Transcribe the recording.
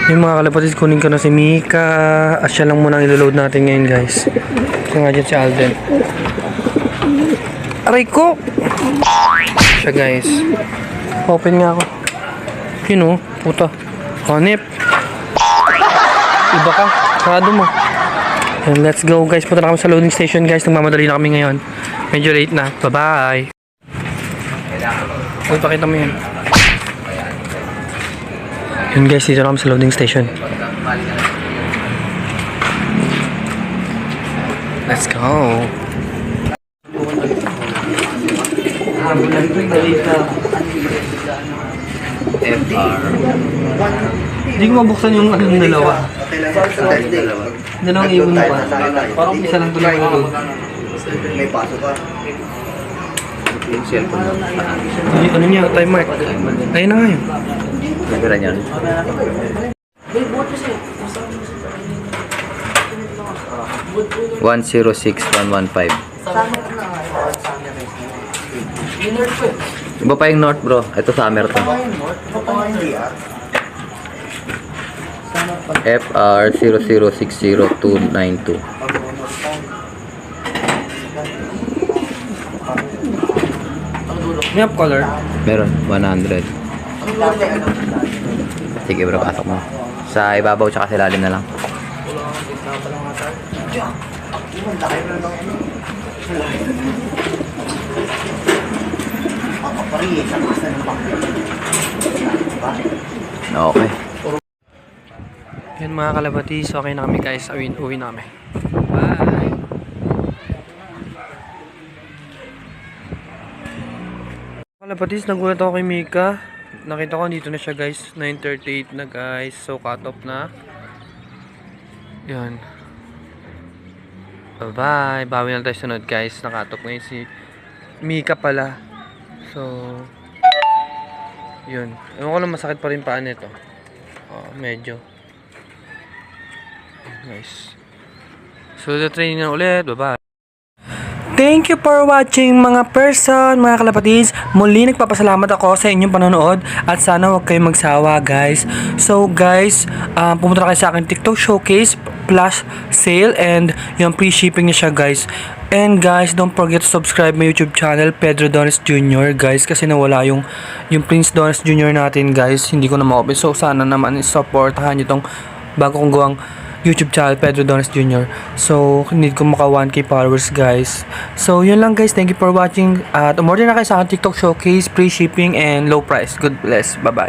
Yung mga kalapatid, kunin ko na si Mika. At siya lang muna ang ilo-load natin ngayon, guys. Ito nga dyan si Alden. Aray ko! Siya, guys. Open nga ako. Yun, oh. Puta. Hanip. Iba ka. Sarado mo. And let's go, guys. Punta na kami sa loading station, guys. Nagmamadali na kami ngayon. Medyo late na. Bye-bye. Uy, pakita mo yun. Yun, guys. Dito na kami sa loading station. Let's go. FR. Hindi ko mabuksan yung dalawa. Dalawang ibon pa. Parang isa lang tuloy ko. May pasok ka. Yung cellphone mo. Ano niya? Time mark. Ayun na nga yun. Nagara niyan. 106115. Iba pa yung North, bro. Ito summer to. FR 0060292. May up color. Meron 100. Sige bro, pasok mo. Sa ibabaw tsaka sa ilalim na lang. Okay. Yan mga kalabatis. Okay na kami, guys. Uwi na kami. Bye. Kalabatis, nagulat ako kay Mika. Nakita ko dito na siya, guys. 9:38 na, guys. So cut off na. Yan. Bye-bye. Bawi na tayo sunod, guys. Naka-cut off ngayon si Mika pala. So yun. Ewan ko lang, masakit pa rin paan nito. Medyo. Nice. So the training na ulit. Bye-bye. Thank you for watching mga person, mga kalapatids. Muli nagpapasalamat ako sa inyong panonood at sana huwag kayong magsawa, guys. So guys, pumunta na kayo sa akin TikTok showcase plus sale and yung free shipping niya siya, guys. And guys, don't forget to subscribe my YouTube channel Pedro Dones Jr. guys, kasi nawala yung Prince Dones Jr. natin, guys. Hindi ko na ma-open. So sana naman supportahan niyo tong bago kong gawang YouTube channel, Pedro Dones Jr. So, need ko maka 1K followers, guys. So, yun lang, guys. Thank you for watching. At umorder na kayo sa akin TikTok showcase, free shipping, and low price. God bless. Bye-bye.